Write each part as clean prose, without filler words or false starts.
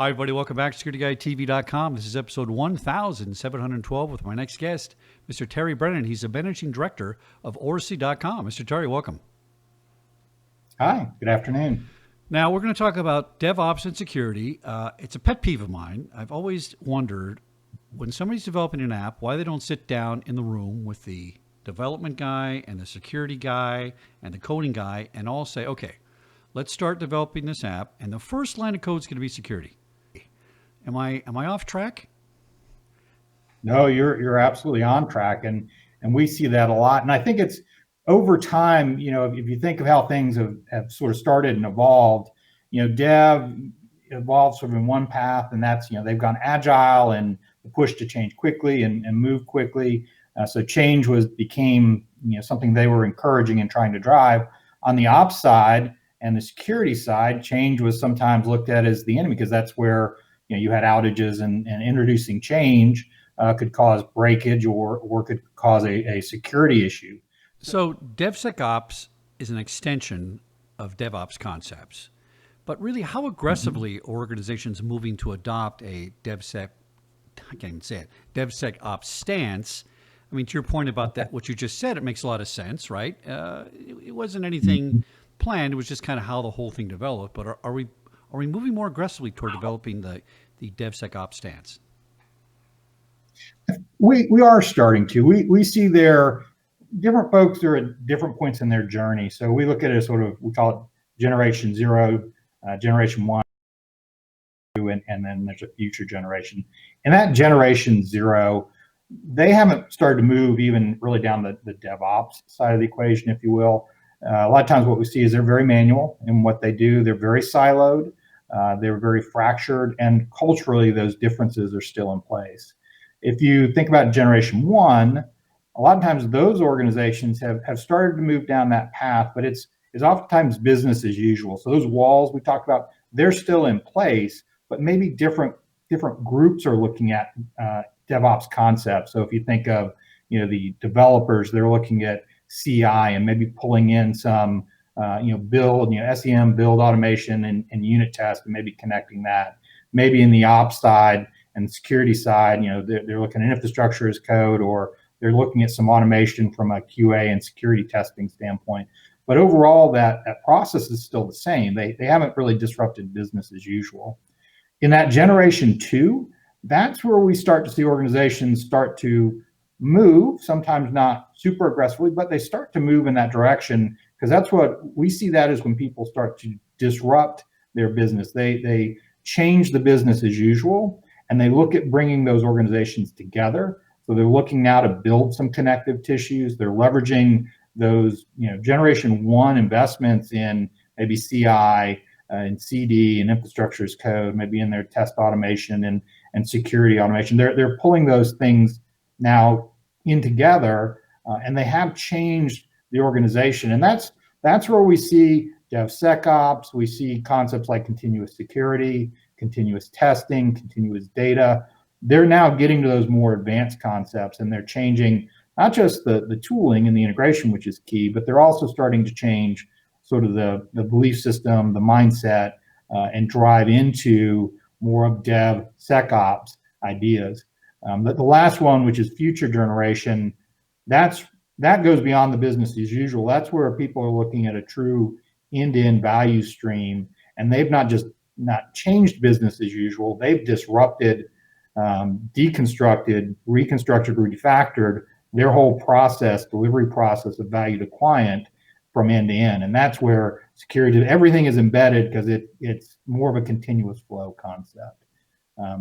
Hi, everybody. Welcome back to SecurityGuideTV.com. This is episode 1712 with my next guest, Mr. Terry Brennan. He's the Managing Director of Orasi.com. Mr. Terry, welcome. Hi, good afternoon. Now, we're going to talk about DevOps and security. It's a pet peeve of mine. I've always wondered when somebody's developing an app, why they don't sit down in the room with the development guy and the security guy and the coding guy and all say, okay, let's start developing this app. And the first line of code is going to be security. Am I off track? No, you're absolutely on track, and we see that a lot. And I think it's over time. If you think of how things have sort of started and evolved, Dev evolved sort of in one path, and that's they've gone agile and the push to change quickly and move quickly. So change became something they were encouraging and trying to drive. On the ops side and the security side, change was sometimes looked at as the enemy because that's where you had outages, and introducing change could cause breakage or could cause a security issue. So DevSecOps is an extension of DevOps concepts, but really how aggressively are organizations moving to adopt a DevSecOps stance? I mean, to your point about that, what you just said, it makes a lot of sense, right? It wasn't anything planned. It was just kind of how the whole thing developed. But are we moving more aggressively toward developing the DevSecOps stance? We are starting to. We see there different folks are at different points in their journey. So we look at it as sort of, we call it generation 0, generation 1, and then there's a future generation. And that generation 0, they haven't started to move even really down the DevOps side of the equation, if you will. A lot of times what we see is they're very manual in what they do. They're very siloed. They're very fractured, and culturally those differences are still in place. If you think about generation 1, a lot of times those organizations have started to move down that path, but it's oftentimes business as usual. So those walls we talked about, they're still in place, but maybe different groups are looking at DevOps concepts. So if you think of the developers, they're looking at CI and maybe pulling in some build, SEM, build automation and unit test, and maybe connecting that. Maybe in the ops side and the security side, they're looking at infrastructure as code, or they're looking at some automation from a QA and security testing standpoint. But overall, that process is still the same. They haven't really disrupted business as usual. In that generation 2, that's where we start to see organizations start to move, sometimes not super aggressively, but they start to move in that direction, because that's what we see, that is when people start to disrupt their business. They change the business as usual, and they look at bringing those organizations together. So they're looking now to build some connective tissues. They're leveraging those generation 1 investments in maybe CI and CD and infrastructure as code, maybe in their test automation and security automation. They're pulling those things now in together, and they have changed the organization. And that's where we see DevSecOps. We see concepts like continuous security, continuous testing, continuous data. They're now getting to those more advanced concepts, and they're changing not just the tooling and the integration, which is key, but they're also starting to change sort of the belief system, the mindset, and drive into more of DevSecOps ideas. But the last one, which is future generation, that goes beyond the business as usual. That's where people are looking at a true end-to-end value stream, and they've not changed business as usual. They've disrupted, deconstructed, reconstructed, refactored their whole process, delivery process of value to client from end to end. And that's where security, everything is embedded because it's more of a continuous flow concept.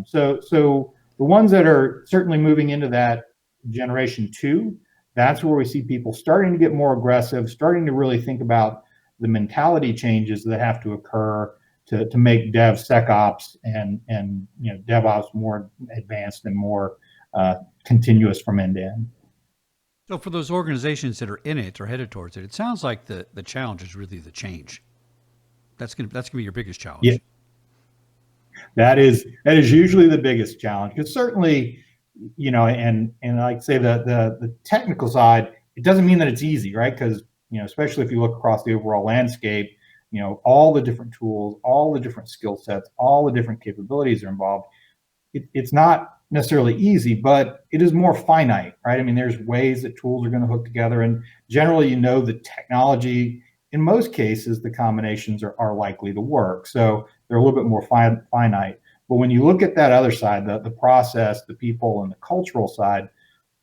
So the ones that are certainly moving into that generation 2, that's where we see people starting to get more aggressive, starting to really think about the mentality changes that have to occur to make DevSecOps and DevOps more advanced and more continuous from end to end. So for those organizations that are in it or headed towards it, it sounds like the challenge is really the change. That's gonna be your biggest challenge. Yeah. That is usually the biggest challenge, because certainly, and like say the technical side, it doesn't mean that it's easy, right? Because especially if you look across the overall landscape, all the different tools, all the different skill sets, all the different capabilities are involved. It's not necessarily easy, but it is more finite, right? I mean, there's ways that tools are going to hook together, and generally, the technology, in most cases, the combinations are likely to work. So they're a little bit more finite. But when you look at that other side, the process, the people, and the cultural side,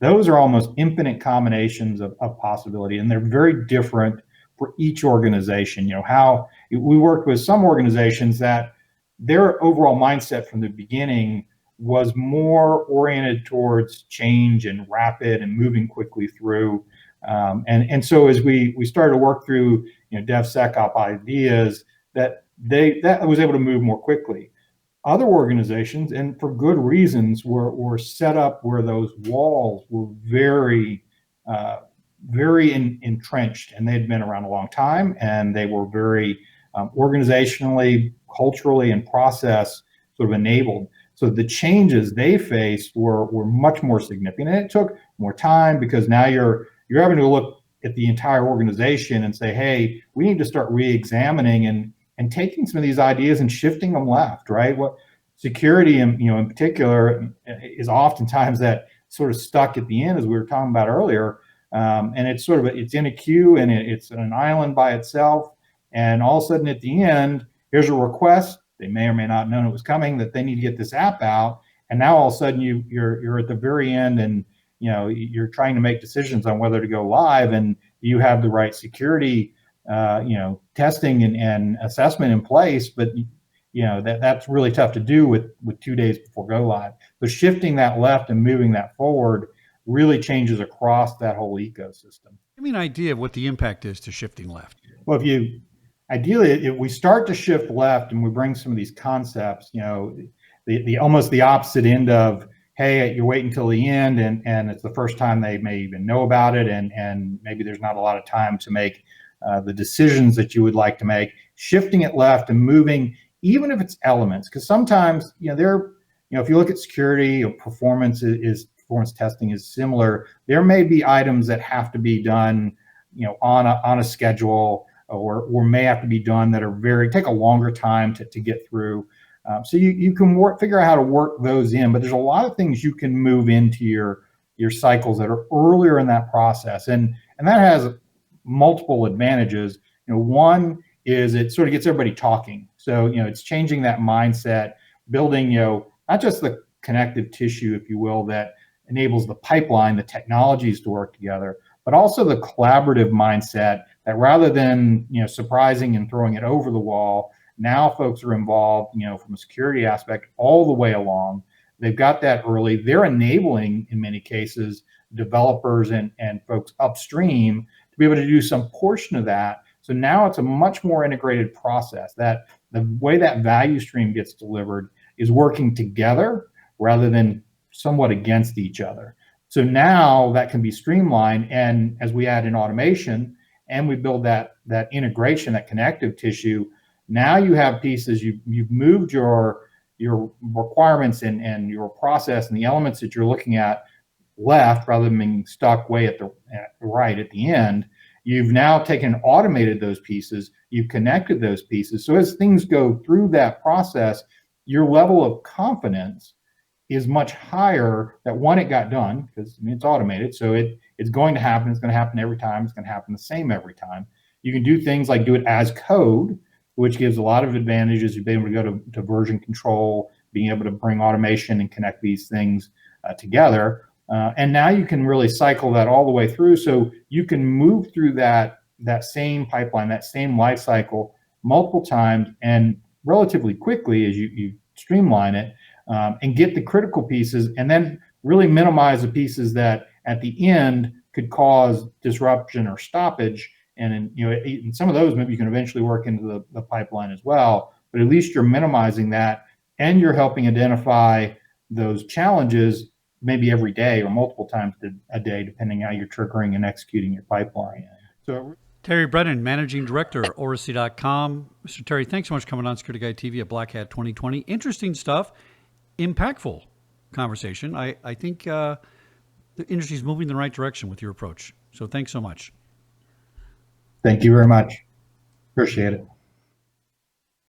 those are almost infinite combinations of possibility, and they're very different for each organization. How we worked with some organizations that their overall mindset from the beginning was more oriented towards change and rapid and moving quickly through. And so as we started to work through DevSecOps ideas, that was able to move more quickly. Other organizations, and for good reasons, were set up where those walls were very, very entrenched, and they'd been around a long time, and they were very organizationally, culturally, and process sort of enabled. So the changes they faced were much more significant, and it took more time because now you're having to look at the entire organization and say, hey, we need to start re-examining and taking some of these ideas and shifting them left, right? What security, in particular, is oftentimes that sort of stuck at the end, as we were talking about earlier, and it's sort of it's in a queue and it's an island by itself, and all of a sudden at the end, here's a request. They may or may not have known it was coming, that they need to get this app out, and now all of a sudden you're at the very end, and you're trying to make decisions on whether to go live, and you have the right security testing and assessment in place, but that's really tough to do with 2 days before go live. So shifting that left and moving that forward really changes across that whole ecosystem. Give me an idea of what the impact is to shifting left. Well, ideally, if we start to shift left and we bring some of these concepts, the almost the opposite end of, hey, you're waiting until the end, and it's the first time they may even know about it, and maybe there's not a lot of time to make the decisions that you would like to make. Shifting it left and moving, even if it's elements, because sometimes if you look at security or performance testing is similar. There may be items that have to be done, on a schedule, or may have to be done that are take a longer time to get through. So you can figure out how to work those in, but there's a lot of things you can move into your cycles that are earlier in that process, and that has multiple advantages. One is it sort of gets everybody talking. So it's changing that mindset, building not just the connective tissue, if you will, that enables the pipeline, the technologies to work together, but also the collaborative mindset that rather than surprising and throwing it over the wall, now folks are involved from a security aspect all the way along. They've got that early. They're enabling, in many cases, developers and folks upstream to be able to do some portion of that. So now it's a much more integrated process, that the way that value stream gets delivered is working together rather than somewhat against each other. So now that can be streamlined, and as we add in automation and we build that integration, that connective tissue, now you have pieces, you've moved your requirements and your process and the elements that you're looking at left rather than being stuck way at the right at the end. You've now taken and automated those pieces, you've connected those pieces. So as things go through that process, your level of confidence is much higher that one, it got done, because it's automated. So it's going to happen. It's going to happen every time. It's going to happen the same every time. You can do things like do it as code, which gives a lot of advantages. You'll be able to go to version control, being able to bring automation and connect these things together. And now you can really cycle that all the way through. So you can move through that same pipeline, that same life cycle multiple times and relatively quickly as you streamline it, and get the critical pieces, and then really minimize the pieces that at the end could cause disruption or stoppage. And in some of those, maybe you can eventually work into the pipeline as well, but at least you're minimizing that, and you're helping identify those challenges maybe every day or multiple times a day, depending how you're triggering and executing your pipeline. So Terry Brennan, Managing Director, Orasi.com. Mr. Terry, thanks so much for coming on Security Guy TV at Black Hat 2020. Interesting stuff, impactful conversation. I think the industry is moving in the right direction with your approach. So thanks so much. Thank you very much. Appreciate it.